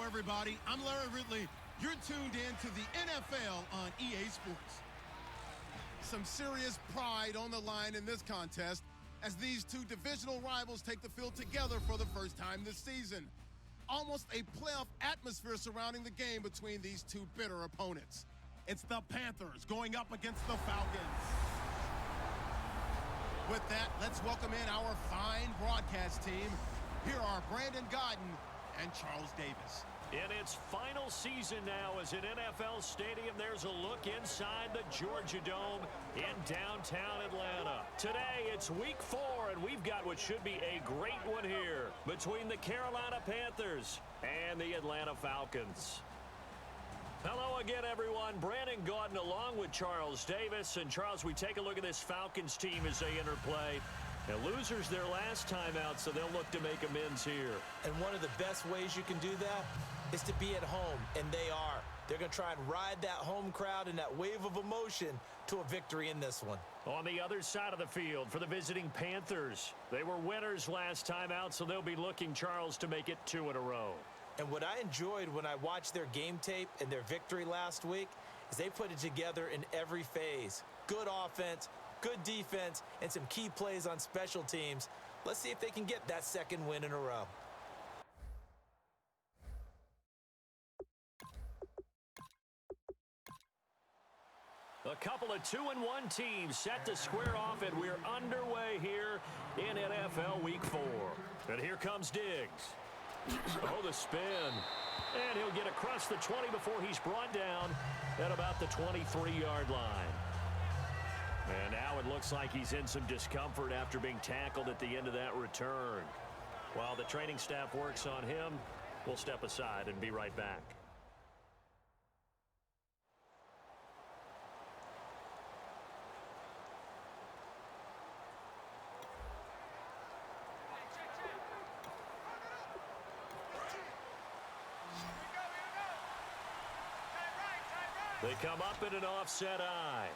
everybody. I'm Larry Ridley. You're tuned in to the NFL on EA Sports. Some serious pride on the line in this contest as these two divisional rivals take the field together for the first time this season. Almost a playoff atmosphere surrounding the game between these two bitter opponents. It's the Panthers going up against the Falcons. With that, let's welcome in our fine broadcast team. Here are Brandon Godden and Charles Davis. In its final season now as an NFL stadium, there's a look inside the Georgia Dome in downtown Atlanta. Today, it's week 4, and we've got what should be a great one here between the Carolina Panthers and the Atlanta Falcons. Hello again, everyone. Brandon Gaudin along with Charles Davis. And, Charles, we take a look at this Falcons team as they enter play. And losers their last time out, so they'll look to make amends here. And one of the best ways you can do that is to be at home, and they are. They're going to try and ride that home crowd and that wave of emotion to a victory in this one. On the other side of the field for the visiting Panthers, they were winners last time out, so they'll be looking, Charles, to make it 2 in a row. And what I enjoyed when I watched their game tape and their victory last week is they put it together in every phase. Good offense, good defense, and some key plays on special teams. Let's see if they can get that second win in a row. A couple of 2-1 teams set to square off, and we're underway here in NFL Week 4. And here comes Diggs. Oh, the spin. And he'll get across the 20 before he's brought down at about the 23-yard line. And now it looks like he's in some discomfort after being tackled at the end of that return. While the training staff works on him, we'll step aside and be right back. They come up in an offset eye.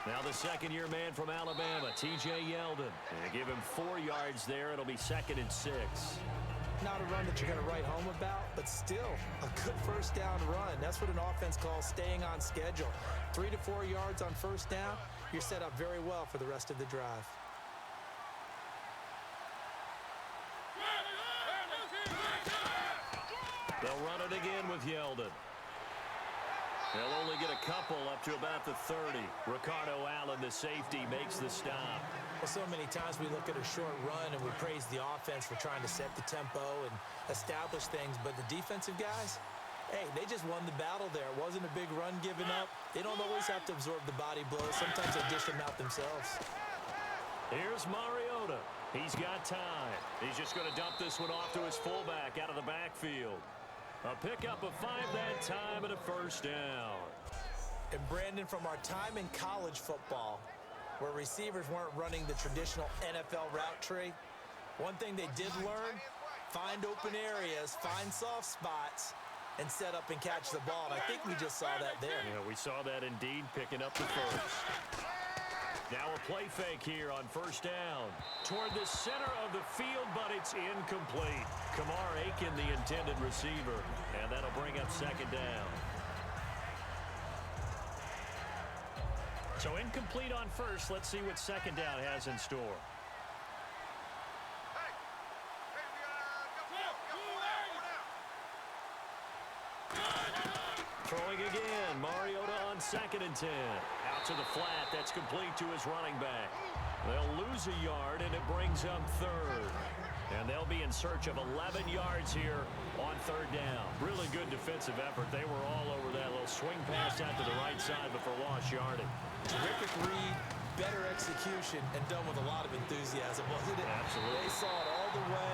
Now the second-year man from Alabama, T.J. Yeldon. They give him 4 yards there. It'll be 2nd and 6. Not a run that you're going to write home about, but still a good first down run. That's what an offense calls staying on schedule. 3 to 4 yards on first down, you're set up very well for the rest of the drive. They'll run it again with Yeldon. They'll only get a couple up to about the 30. Ricardo Allen, the safety, makes the stop. Well, so many times we look at a short run and we praise the offense for trying to set the tempo and establish things, but the defensive guys, hey, they just won the battle there. It wasn't a big run given up. They don't always have to absorb the body blows. Sometimes they dish them out themselves. Here's Mariota. He's got time. He's just going to dump this one off to his fullback out of the backfield. A pickup of 5 that time and a first down. And Brandon, from our time in college football, where receivers weren't running the traditional NFL route tree, one thing they did learn, find open areas, find soft spots, and set up and catch the ball. And I think we just saw that there. Yeah, we saw that indeed, picking up the first. Now a play fake here on first down. Toward the center of the field, but it's incomplete. Kamar Aiken, the intended receiver, and that'll bring up 2nd down. So incomplete on first. Let's see what 2nd down has in store. Throwing again. Mariota on 2nd and 10. Out to the flat. That's complete to his running back. They'll lose a yard, and it brings up 3rd. And they'll be in search of 11 yards here on 3rd down. Really good defensive effort. They were all over that little swing pass out to the right side, but for lost yardage. Terrific read, better execution, and done with a lot of enthusiasm, wasn't it? Absolutely. They saw it all the way,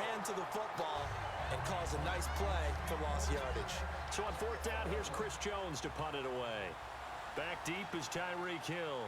ran to the football, and caused a nice play for lost yardage. So on 4th down, here's Chris Jones to punt it away. Back deep is Tyreek Hill.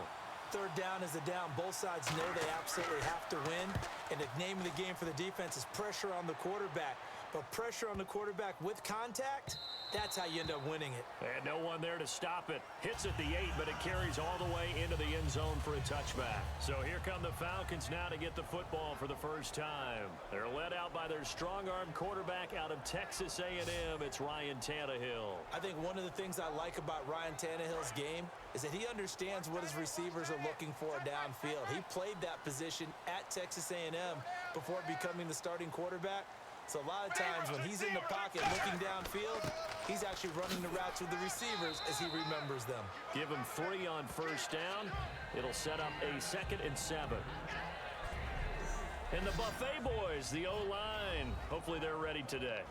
3rd down is a down. Both sides know they absolutely have to win. And the name of the game for the defense is pressure on the quarterback. But pressure on the quarterback with contact, That's how you end up winning it. And no one there to stop it. Hits at the 8, but it carries all the way into the end zone for a touchback. So here come the Falcons now to get the football for the first time. They're led out by their strong-arm quarterback out of Texas A&M. It's Ryan Tannehill. I think one of the things I like about Ryan Tannehill's game is that he understands what his receivers are looking for downfield. He played that position at Texas A&M before becoming the starting quarterback. So a lot of times when he's in the pocket looking downfield, he's actually running the routes with the receivers as he remembers them. Give him 3 on first down. It'll set up a 2nd and 7. And the Buffet boys, the O-line, hopefully they're ready today.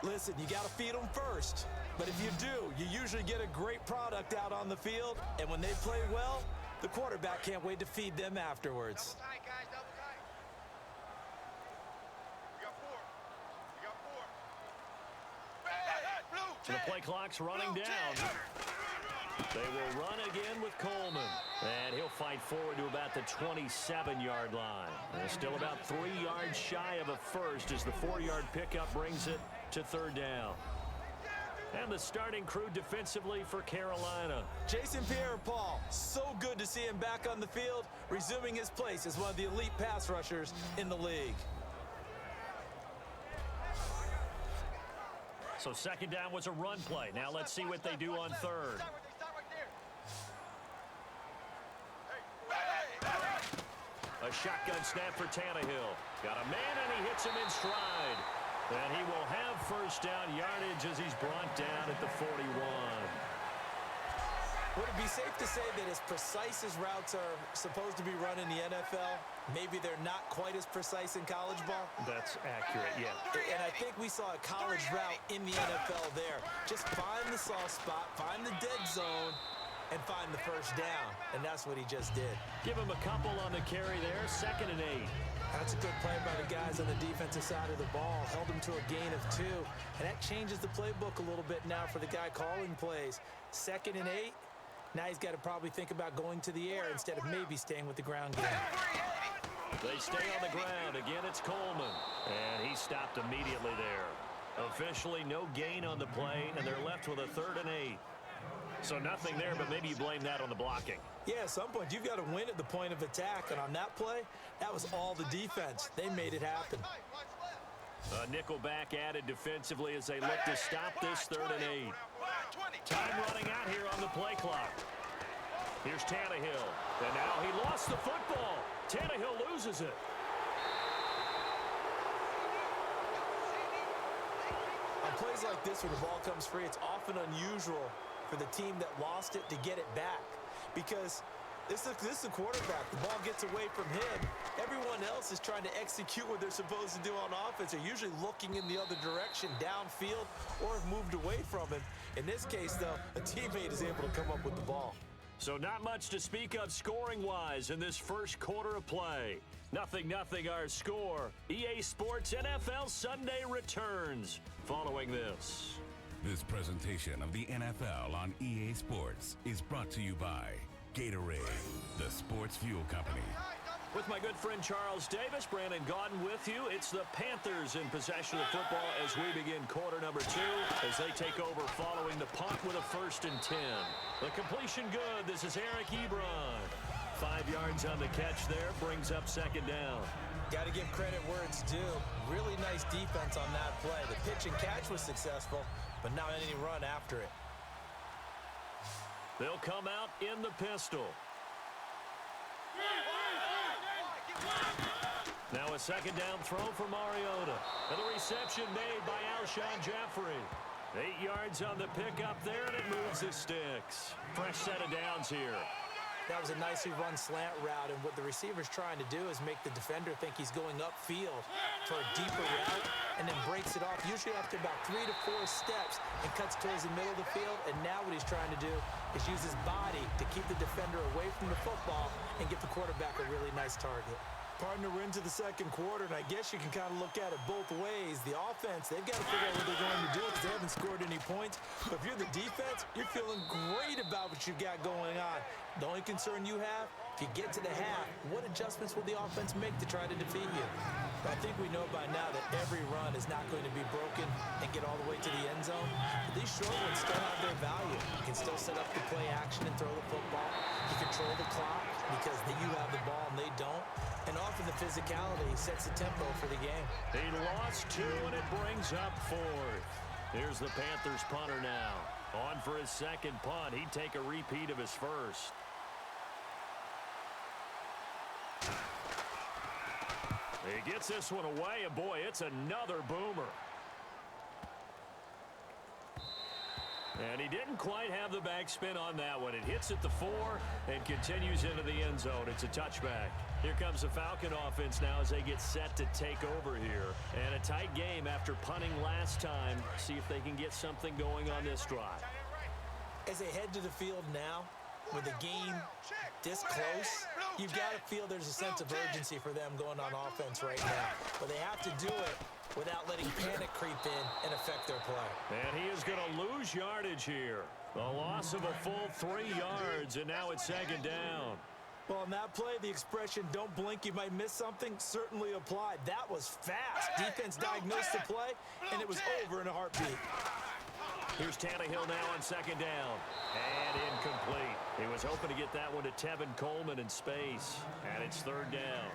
Listen, you got to feed them first. But if you do, you usually get a great product out on the field. And when they play well, the quarterback can't wait to feed them afterwards. Double tight, guys, double tight. We got 4. So the play clock's running down. They will run again with Coleman. And he'll fight forward to about the 27-yard line. And still about 3 yards shy of a first as the 4-yard pickup brings it to 3rd down. And the starting crew defensively for Carolina. Jason Pierre-Paul, so good to see him back on the field, resuming his place as one of the elite pass rushers in the league. So 2nd down was a run play. Now let's see what they do on 3rd. A shotgun snap for Tannehill. Got a man, and he hits him in stride. And he will have first down yardage as he's brought down at the 41. Would it be safe to say that as precise as routes are supposed to be run in the NFL, maybe they're not quite as precise in college ball? That's accurate, yeah. And I think we saw a college route in the NFL there. Just find the soft spot, find the dead zone, and find the first down. And that's what he just did. Give him a couple on the carry there, 2nd and 8. That's a good play by the guys on the defensive side of the ball. Held him to a gain of 2. And that changes the playbook a little bit now for the guy calling plays. 2nd and 8. Now he's got to probably think about going to the air instead of maybe staying with the ground game. They stay on the ground. Again, it's Coleman. And he stopped immediately there. Officially no gain on the play, and they're left with a 3rd and 8. So nothing there, but maybe you blame that on the blocking. Yeah, at some point, you've got to win at the point of attack. And on that play, that was all the defense. They made it happen. A nickelback added defensively as they look to stop this 3rd and 8. Time running out here on the play clock. Here's Tannehill. And now he lost the football. Tannehill loses it. On plays like this where the ball comes free, it's often unusual for the team that lost it to get it back. Because this is a quarterback. The ball gets away from him. Everyone else is trying to execute what they're supposed to do on offense. They're usually looking in the other direction, downfield, or have moved away from him. In this case, though, a teammate is able to come up with the ball. So not much to speak of scoring-wise in this first quarter of play. 0-0 our score. EA Sports NFL Sunday returns following this. This presentation of the NFL on EA Sports is brought to you by Gatorade, the sports fuel company. With my good friend Charles Davis, Brandon Gaudin with you. It's the Panthers in possession of football as we begin quarter number 2 as they take over following the punt with a 1st and 10. The completion good. This is Eric Ebron. 5 yards on the catch there, brings up 2nd down. Got to give credit where it's due. Really nice defense on that play. The pitch and catch was successful, but not any run after it. They'll come out in the pistol. Now a 2nd down throw for Mariota. And the reception made by Alshon Jeffrey. 8 yards on the pickup there, and it moves the sticks. Fresh set of downs here. That was a nicely run slant route, and what the receiver's trying to do is make the defender think he's going upfield for a deeper route, and then breaks it off, usually after about 3 to 4 steps, and cuts towards the middle of the field. And now what he's trying to do is use his body to keep the defender away from the football and get the quarterback a really nice target. Partner, we're into the 2nd quarter, and I guess you can kind of look at it both ways. The offense, they've got to figure out what they're going to do because they haven't scored any points. But if you're the defense, you're feeling great about what you've got going on. The only concern you have, if you get to the half, what adjustments will the offense make to try to defeat you? But I think we know by now that every run is not going to be broken and get all the way to the end zone. At least short ones still have their value. You can still set up the play action and throw the football. You control the clock because you have the ball and they don't. And often the physicality sets the tempo for the game. He lost 2, and it brings up 4th. Here's the Panthers punter now. On for his second punt. He'd take a repeat of his first. He gets this one away, and boy, it's another boomer. And he didn't quite have the backspin on that one. It hits at the 4 and continues into the end zone. It's a touchback. Here comes the Falcon offense now as they get set to take over here. And a tight game after punting last time. See if they can get something going on this drive. As they head to the field now, with the game this close, you've got to feel there's a sense of urgency for them going on offense right now. But they have to do it without letting panic creep in and affect their play. And he is going to lose yardage here. A loss of a full 3 yards, and now it's second down. Well, on that play, the expression, don't blink, you might miss something, certainly applied. That was fast. Defense diagnosed the play, and it was over in a heartbeat. Here's Tannehill now on second down. And incomplete. He was hoping to get that one to Tevin Coleman in space. And it's third down.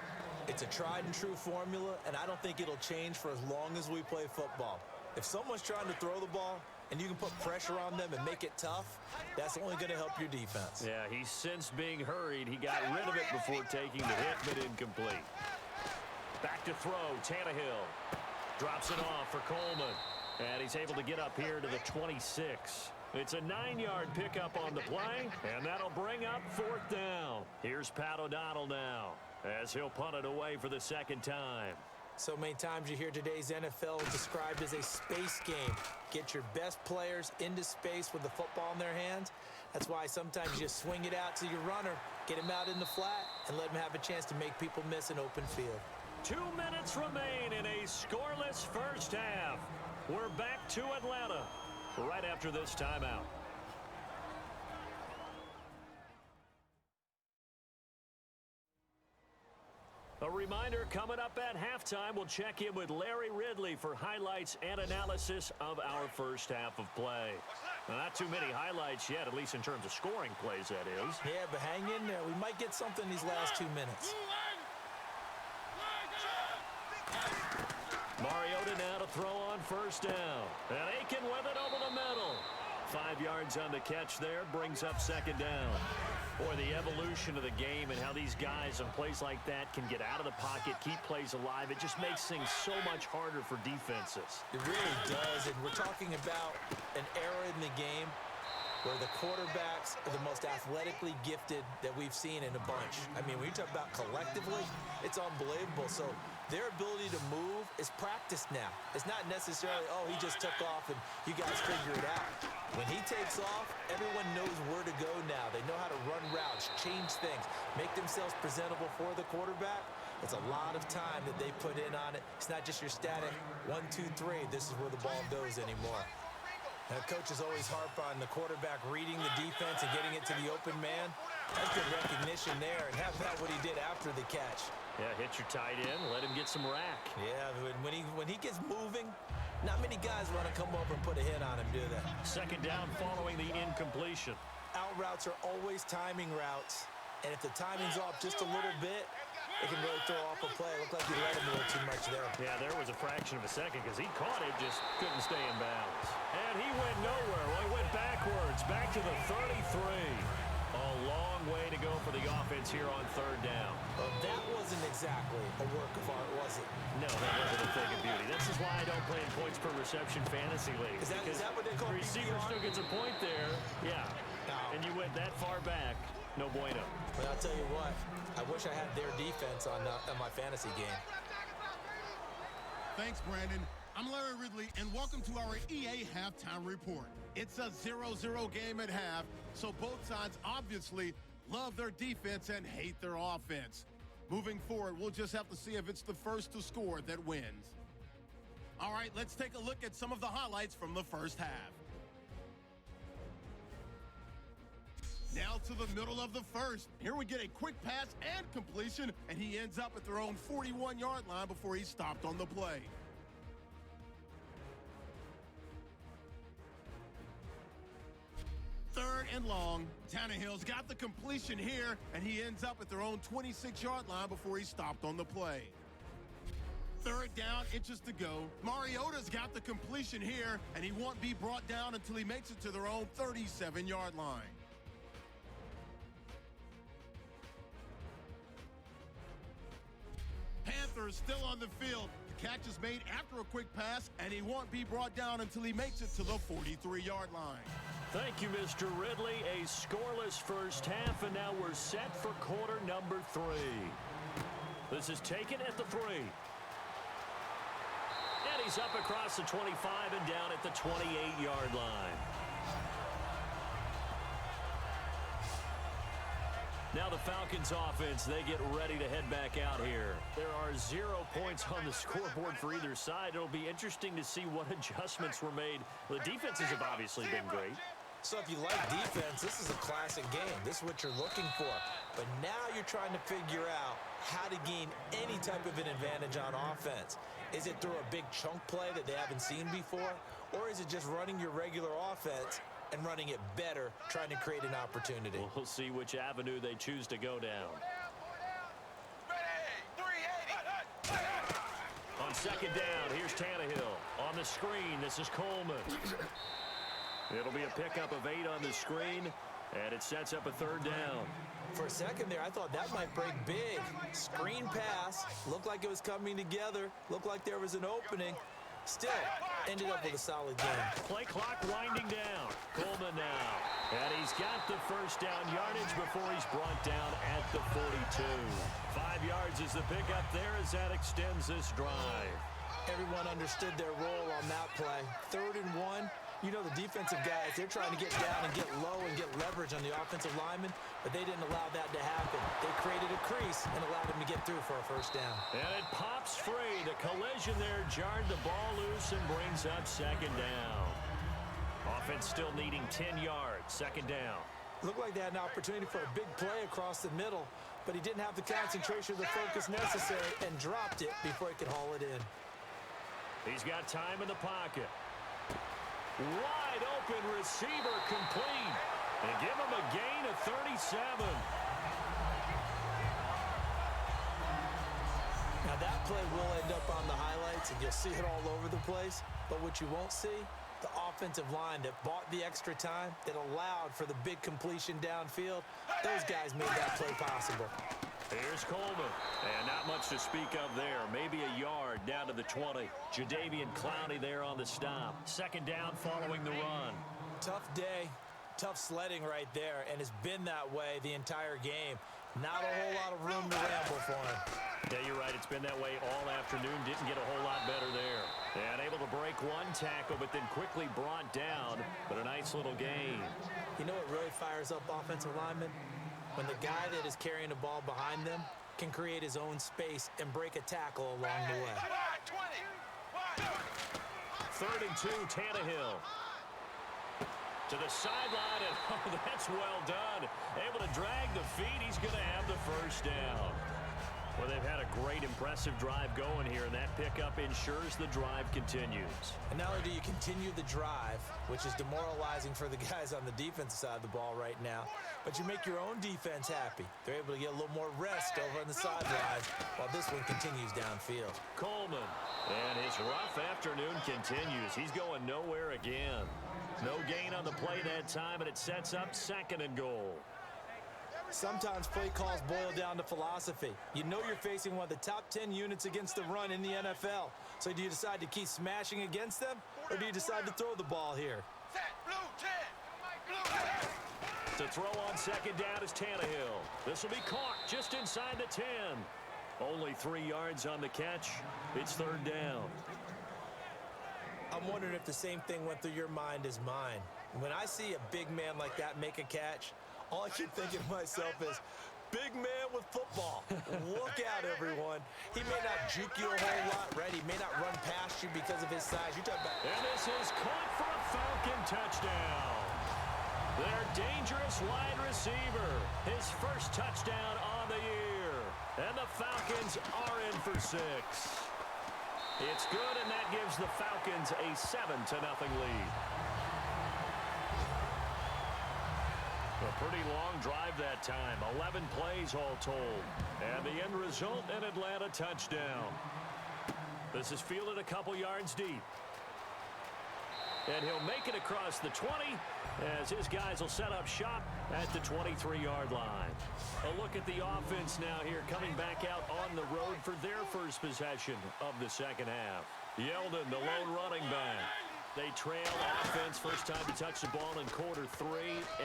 It's a tried-and-true formula, and I don't think it'll change for as long as we play football. If someone's trying to throw the ball and you can put pressure on them and make it tough, that's only going to help your defense. Yeah, he's since being hurried. He got rid of it before taking the hit, but incomplete. Back to throw, Tannehill. Drops it off for Coleman. And he's able to get up here to the 26. It's a 9-yard pickup on the play, and that'll bring up fourth down. Here's Pat O'Donnell now, as he'll punt it away for the second time. So many times you hear today's NFL described as a space game. Get your best players into space with the football in their hands. That's why sometimes you just swing it out to your runner, get him out in the flat, and let him have a chance to make people miss an open field. 2 minutes remain in a scoreless first half. We're back to Atlanta right after this timeout. A reminder, coming up at halftime, we'll check in with Larry Ridley for highlights and analysis of our first half of play. Now, not too many highlights yet, at least in terms of scoring plays, that is. Yeah, but hang in there. We might get something these last 2 minutes. Mariota now to throw on first down. And Aiken with it over the middle. 5 yards on the catch there, brings up second down. Boy, the evolution of the game and how these guys on plays like that can get out of the pocket, keep plays alive, it just makes things so much harder for defenses. It really does, and we're talking about an era in the game where the quarterbacks are the most athletically gifted that we've seen in a bunch. I mean, when you talk about collectively, it's unbelievable. So their ability to move is practiced now. It's not necessarily, oh, he just took off and you guys figure it out. When he takes off, everyone knows where to go now. They know how to run routes, change things, make themselves presentable for the quarterback. It's a lot of time that they put in on it. It's not just your static 1, 2, 3, this is where the ball goes anymore. Now, coaches always harp on the quarterback reading the defense and getting it to the open man. That's good recognition there, and how about what he did after the catch? Yeah, hit your tight end, let him get some rack. Yeah, when he gets moving, not many guys want to come over and put a hit on him, do they? Second down following the incompletion. Out routes are always timing routes, and if the timing's off just a little bit, it can really throw off a play. It looked like he let him a little too much there. Yeah, there was a fraction of a second because he caught it, just couldn't stay in bounds. And he went nowhere. Well, he went backwards, back to the 33. A long way to go for the offense here on third down. Well, that wasn't exactly a work of art, was it? No, that wasn't a thing of beauty. This is why I don't play in points per reception fantasy league. Is that what they call receiver PPR? still gets a point there. Yeah. No. And you went that far back. No bueno. But I'll tell you what, I wish I had their defense on my fantasy game. Thanks, Brandon. I'm Larry Ridley, and welcome to our EA Halftime Report. It's a 0-0 game at half, so both sides obviously love their defense and hate their offense. Moving forward, we'll just have to see if it's the first to score that wins. All right, let's take a look at some of the highlights from the first half. Now to the middle of the first. Here we get a quick pass and completion, and he ends up at their own 41-yard line before he stopped on the play. and long. Tannehill's got the completion here, and he ends up at their own 26-yard line before he stopped on the play. Third down, inches to go. Mariota's got the completion here, and he won't be brought down until he makes it to their own 37-yard line. Panthers still on the field. The catch is made after a quick pass, and he won't be brought down until he makes it to the 43-yard line. Thank you, Mr. Ridley. A scoreless first half, and now we're set for quarter number 3. This is taken at the 3. And he's up across the 25 and down at the 28-yard line. Now the Falcons offense, they get ready to head back out here. There are 0 points on the scoreboard for either side. It'll be interesting to see what adjustments were made. The defenses have obviously been great. So if you like defense, this is a classic game. This is what you're looking for. But now you're trying to figure out how to gain any type of an advantage on offense. Is it through a big chunk play that they haven't seen before? Or is it just running your regular offense and running it better, trying to create an opportunity? We'll see which avenue they choose to go down. On second down, here's Tannehill. On the screen, this is Coleman. It'll be a pickup of 8 on the screen, and it sets up a third down. For a second there, I thought that might break big. Screen pass, looked like it was coming together, looked like there was an opening. Still, ended up with a solid game. Play clock winding down. Coleman now. And he's got the first down yardage before he's brought down at the 42. 5 yards is the pickup there as that extends this drive. Everyone understood their role on that play. 3rd and 1. You know the defensive guys, they're trying to get down and get low and get leverage on the offensive lineman, but they didn't allow that to happen. They created a crease and allowed him to get through for a first down. And it pops free. The collision there jarred the ball loose and brings up second down. Offense still needing 10 yards. Second down. Looked like they had an opportunity for a big play across the middle, but he didn't have the concentration or the focus necessary and dropped it before he could haul it in. He's got time in the pocket. Wide open receiver complete. And give him a gain of 37. Now that play will end up on the highlights, and you'll see it all over the place. But what you won't see, the offensive line that bought the extra time, that allowed for the big completion downfield, those guys made that play possible. Here's Coleman. And not much to speak of there. Maybe a yard down to the 20. Jadeveon Clowney there on the stop. Second down following the run. Tough day. Tough sledding right there, and it's been that way the entire game. Not a whole lot of room to ramble for him. Yeah, you're right. It's been that way all afternoon. Didn't get a whole lot better there. And able to break one tackle, but then quickly brought down. But a nice little gain. You know what really fires up offensive linemen? When the guy that is carrying the ball behind them can create his own space and break a tackle along the way. 3rd and 2, Tannehill. To the sideline, and oh, that's well done. Able to drag the feet. He's going to have the first down. Well, they've had a great, impressive drive going here, and that pickup ensures the drive continues. And not only do you continue the drive, which is demoralizing for the guys on the defensive side of the ball right now, but you make your own defense happy. They're able to get a little more rest over on the sidelines while this one continues downfield. Coleman, and his rough afternoon continues. He's going nowhere again. No gain on the play that time, and it sets up 2nd and goal. Sometimes play calls boil down to philosophy. You know you're facing one of the top 10 units against the run in the NFL. So do you decide to keep smashing against them, or do you decide to throw the ball here? To throw on second down is Tannehill. This will be caught just inside the 10. Only 3 yards on the catch. It's 3rd down. I'm wondering if the same thing went through your mind as mine. When I see a big man like that make a catch, all I keep thinking to myself is, big man with football. Look out, everyone. He may not juke you a whole lot, right? He may not run past you because of his size. You're talking about... And this is caught for a Falcon touchdown. Their dangerous wide receiver. His first touchdown on the year. And the Falcons are in for 6. It's good, and that gives the Falcons a 7-0 lead. Pretty long drive that time. 11 plays all told. And the end result, an Atlanta touchdown. This is fielded a couple yards deep. And he'll make it across the 20 as his guys will set up shop at the 23-yard line. A look at the offense now here, coming back out on the road for their first possession of the second half. Yeldon, the lone running back. They trail offense, first time to touch the ball in quarter 3,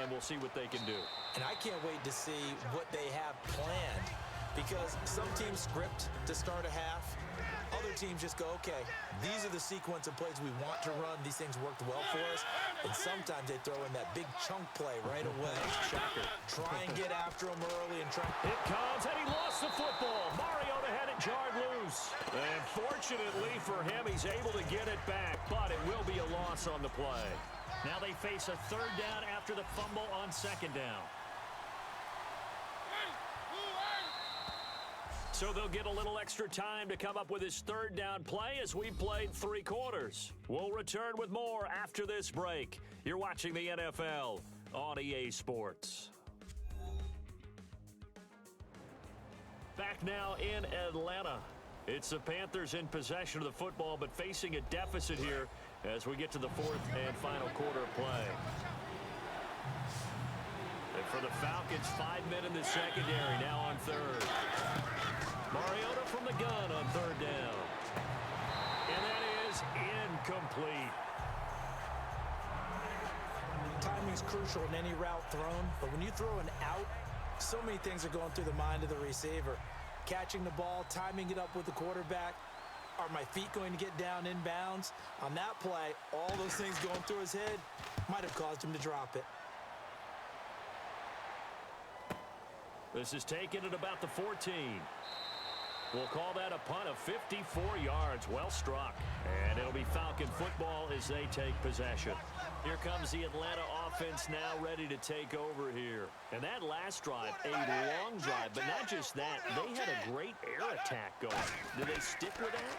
and we'll see what they can do. And I can't wait to see what they have planned, because some teams script to start a half. Other teams just go, okay, these are the sequence of plays we want to run. These things worked well for us. And sometimes they throw in that big chunk play right away. Shocker. Try and get after him early and try. It comes, and he lost the football. Mariota had it jarred loose. And fortunately for him, he's able to get it back, but it will be a loss on the play. Now they face a third down after the fumble on second down. So they'll get a little extra time to come up with his third down play as we played 3 quarters. We'll return with more after this break. You're watching the NFL on EA Sports. Back now in Atlanta. It's the Panthers in possession of the football, but facing a deficit here as we get to the 4th and final quarter of play. And for the Falcons, 5 men in the secondary, now on third. Mariota from the gun on third down. And that is incomplete. Timing's crucial in any route thrown, but when you throw an out, so many things are going through the mind of the receiver. Catching the ball, timing it up with the quarterback. Are my feet going to get down in bounds? On that play, all those things going through his head might have caused him to drop it. This is taken at about the 14. We'll call that a punt of 54 yards. Well struck. And it'll be Falcon football as they take possession. Here comes the Atlanta offense now ready to take over here. And that last drive, a long drive, but not just that. They had a great air attack going. Do they stick with that?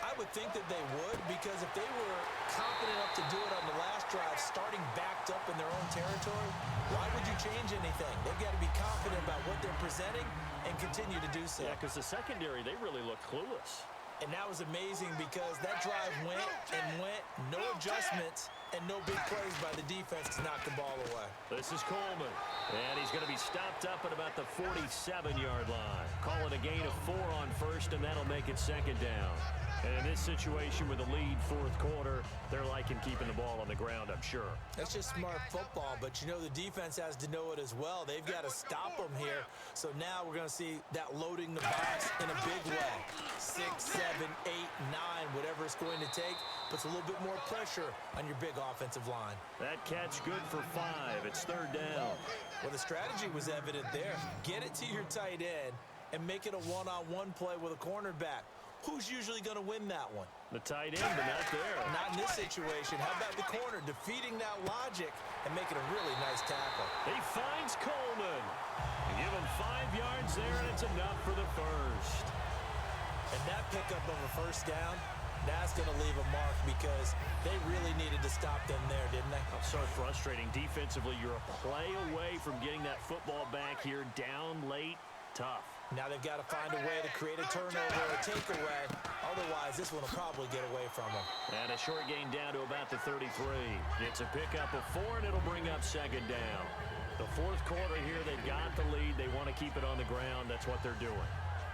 I would think that they would, because if they were confident enough to do it on the last drive, starting backed up in their own territory, why would you change anything? They've got to be confident about what they're presenting and continue to do so. Yeah, because the secondary, they really look clueless. And that was amazing because that drive went and went, no adjustments, and no big plays by the defense to knock the ball away. This is Coleman, and he's going to be stopped up at about the 47-yard line. Call it a gain of 4 on first, and that'll make it second down. And in this situation with a lead 4th quarter, they're liking keeping the ball on the ground, I'm sure. That's just smart football, but you know the defense has to know it as well. They've got to stop them here. So now we're going to see that loading the box in a big way. 6, 7, 8, 9, whatever it's going to take, puts a little bit more pressure on your big offensive line. That catch good for 5. It's third down. Well, the strategy was evident there. Get it to your tight end and make it a one-on-one play with a cornerback. Who's usually going to win that one? The tight end, but not there. Not in this situation. How about the corner defeating that logic and making a really nice tackle? He finds Coleman. Give him 5 yards there, and it's enough for the first. And that pickup of a first down, that's going to leave a mark because they really needed to stop them there, didn't they? Oh, so frustrating. Defensively, you're a play away from getting that football back here. Down late, tough. Now they've got to find a way to create a turnover or a takeaway. Otherwise, this one will probably get away from them. And a short gain down to about the 33. It's a pickup of 4, and it'll bring up second down. The 4th quarter here, they've got the lead. They want to keep it on the ground. That's what they're doing.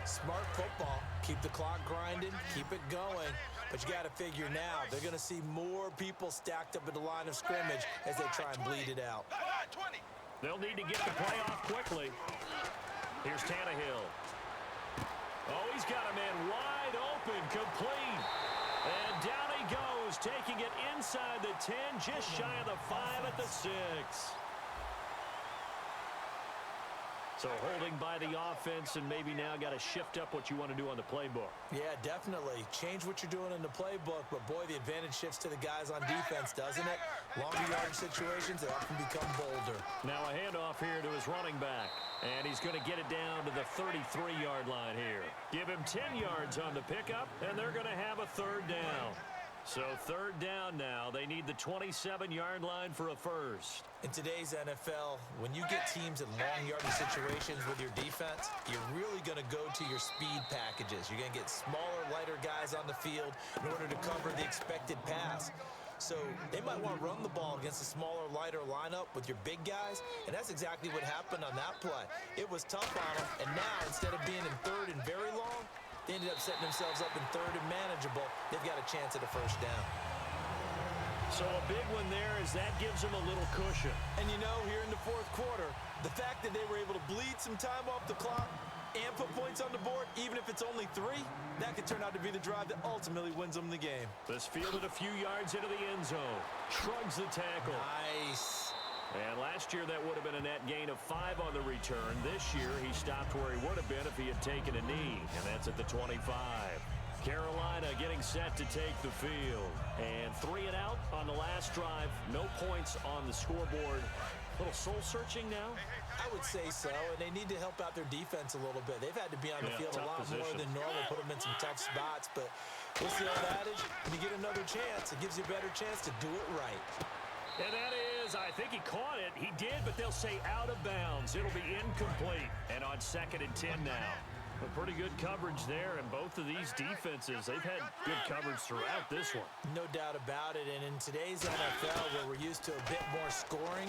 Smart football. Keep the clock grinding. Keep it going. But you got to figure now, they're going to see more people stacked up at the line of scrimmage as they try and bleed it out. They'll need to get the play off quickly. Here's Tannehill. Oh, he's got a man wide open, complete. And down he goes, taking it inside the 10, just shy of the 5 at the 6. So holding by the offense, and maybe now got to shift up what you want to do on the playbook. Yeah, definitely. Change what you're doing in the playbook, but boy, the advantage shifts to the guys on defense, doesn't it? Longer yardage situations, they often become bolder. Now a handoff here to his running back, and he's going to get it down to the 33-yard line here. Give him 10 yards on the pickup, and they're going to have a third down. So third down now. They need the 27-yard line for a first. In today's NFL, when you get teams in long yardage situations with your defense, you're really going to go to your speed packages. You're going to get smaller, lighter guys on the field in order to cover the expected pass. So they might want to run the ball against a smaller, lighter lineup with your big guys, and that's exactly what happened on that play. It was tough on them, and now instead of being in third and very long, they ended up setting themselves up in third and manageable. They've got a chance at a first down. So a big one there as that gives them a little cushion. And you know, here in the fourth quarter, the fact that they were able to bleed some time off the clock and put points on the board, even if it's only 3, that could turn out to be the drive that ultimately wins them the game. This fielded a few yards into the end zone. Shrugs the tackle. Nice. And last year, that would have been a net gain of 5 on the return. This year, he stopped where he would have been if he had taken a knee, and that's at the 25. Carolina getting set to take the field. And 3 and out on the last drive. No points on the scoreboard. A little soul-searching now? I would say so, and they need to help out their defense a little bit. They've had to be on the field a lot more than normal, put them in some tough spots, but we'll see how that is. When you get another chance, it gives you a better chance to do it right. And that is, I think he caught it. He did, but they'll say out of bounds. It'll be incomplete. And on 2nd and 10 now. A pretty good coverage there, and both of these defenses, they've had good coverage throughout this one. No doubt about it, and in today's NFL, where we're used to a bit more scoring,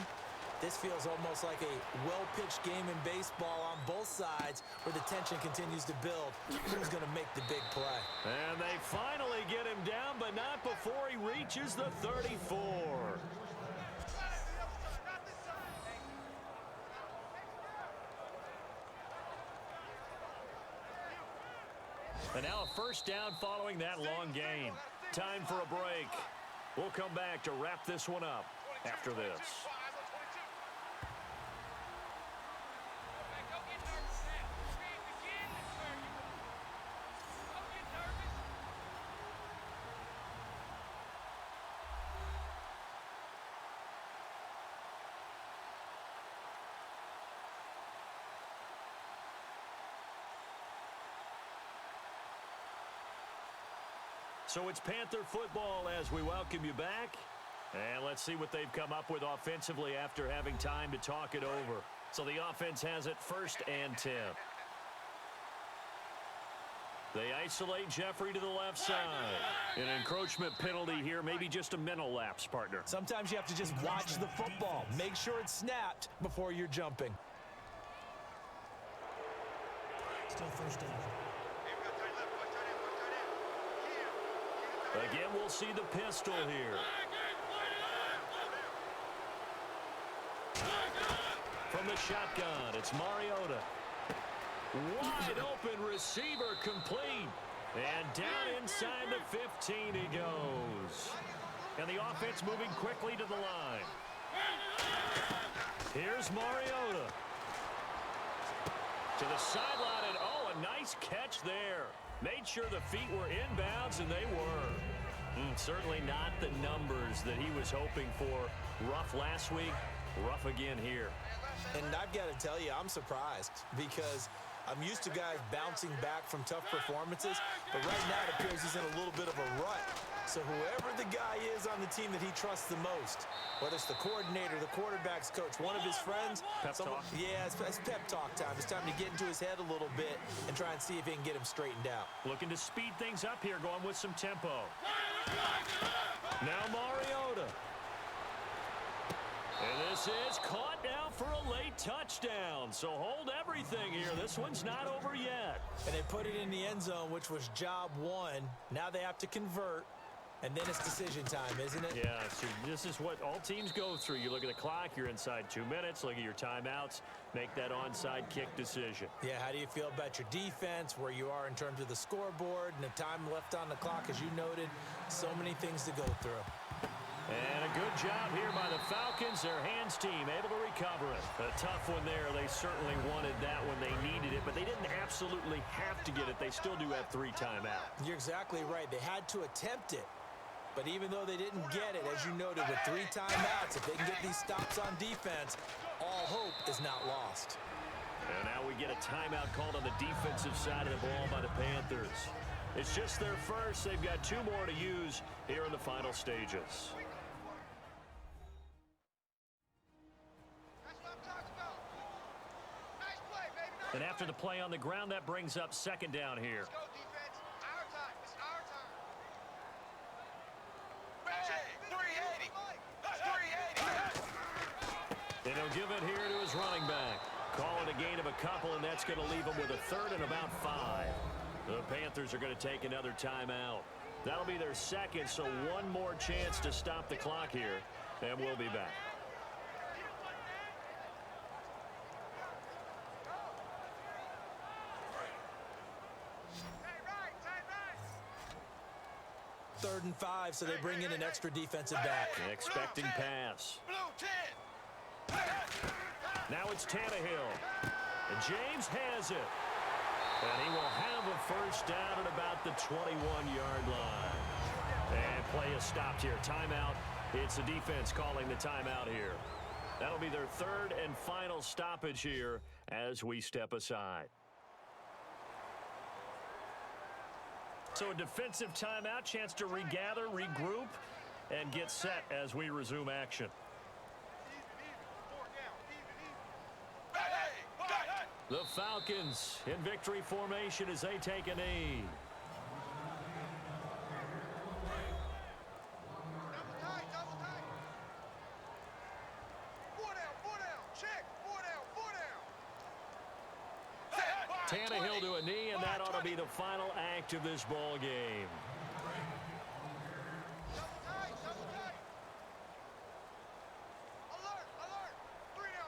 this feels almost like a well-pitched game in baseball on both sides where the tension continues to build. Who's going to make the big play? And they finally get him down, but not before he reaches the 34. And now a first down following that long gain. Time for a break. We'll come back to wrap this one up after this. So it's Panther football as we welcome you back. And let's see what they've come up with offensively after having time to talk it over. So the offense has it 1st and 10. They isolate Jeffrey to the left side. An encroachment penalty here, maybe just a mental lapse, partner. Sometimes you have to just watch the football. Make sure it's snapped before you're jumping. Still first down. Again, we'll see the pistol here. From the shotgun, it's Mariota. Wide open receiver complete. And down inside the 15 he goes. And the offense moving quickly to the line. Here's Mariota. To the sideline, and oh, a nice catch there. Made sure the feet were inbounds, and they were. Certainly not the numbers that he was hoping for. Rough last week, rough again here. And I've got to tell you, I'm surprised because I'm used to guys bouncing back from tough performances, but right now it appears he's in a little bit of a rut. So whoever the guy is on the team that he trusts the most, whether it's the coordinator, the quarterback's coach, one of his friends. Pep talk. Yeah, it's pep talk time. It's time to get into his head a little bit and try and see if he can get him straightened out. Looking to speed things up here, going with some tempo. Now Mariota. And this is caught now for a late touchdown. So hold everything here. This one's not over yet. And they put it in the end zone, which was job 1. Now they have to convert. And then it's decision time, isn't it? Yeah, so this is what all teams go through. You look at the clock, you're inside 2 minutes, look at your timeouts, make that onside kick decision. Yeah, how do you feel about your defense, where you are in terms of the scoreboard, and the time left on the clock, as you noted, so many things to go through. And a good job here by the Falcons, their hands team, able to recover it. A tough one there. They certainly wanted that when they needed it, but they didn't absolutely have to get it. They still do have 3 timeouts. You're exactly right. They had to attempt it. But even though they didn't get it, as you noted, with 3 timeouts, if they can get these stops on defense, all hope is not lost. And now we get a timeout called on the defensive side of the ball by the Panthers. It's just their first. They've got 2 more to use here in the final stages. That's what I'm talking about. Nice play, baby. Nice And after play. the play on the ground, that brings up 2nd down here. Let's go, defense. Our time. It's our time. Hey, 380. That's 380. And he'll give it here to his running back. Call it a gain of a couple, and that's going to leave him with a 3rd and about 5. The Panthers are going to take another timeout. That'll be their 2nd, so 1 more chance to stop the clock here, and we'll be back. Third and 5, so they bring in an extra defensive back. Expecting pass. Blue 10. Now it's Tannehill. And James has it. And he will have a 1st down at about the 21-yard line. And play is stopped here. Timeout. It's the defense calling the timeout here. That'll be their 3rd and final stoppage here as we step aside. So a defensive timeout, chance to regather, regroup, and get set as we resume action. The Falcons in victory formation as they take a knee. Double tight, double tight. 4 down, check. 4 down. Tannehill to a knee, and that ought to be the final act of this ball game. Double tight. Alert. 3 down.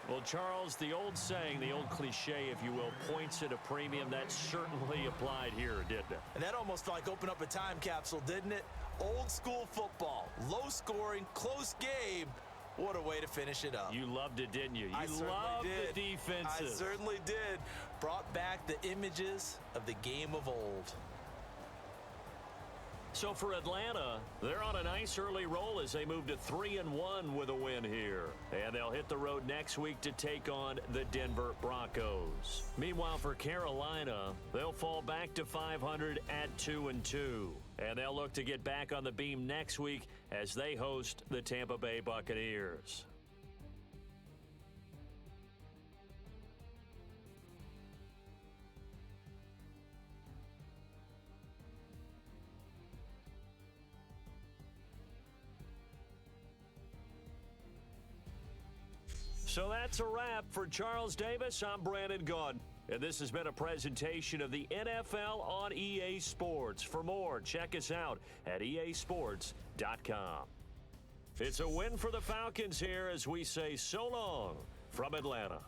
Well, Charles, the old saying, the old cliche, if you will, points at a premium. That certainly applied here, didn't it? And that almost like opened up a time capsule, didn't it? Old school football, low scoring, close game. What a way to finish it up. You loved it, didn't you? You I certainly loved did. the defenses. I certainly did. Brought back the images of the game of old. So for Atlanta, they're on a nice early roll as they move to 3-1 with a win here. And they'll hit the road next week to take on the Denver Broncos. Meanwhile, for Carolina, they'll fall back to 500 at 2-2. And they'll look to get back on the beam next week as they host the Tampa Bay Buccaneers. So that's a wrap. For Charles Davis, I'm Brandon Gaudin. And this has been a presentation of the NFL on EA Sports. For more, check us out at easports.com. It's a win for the Falcons here as we say so long from Atlanta.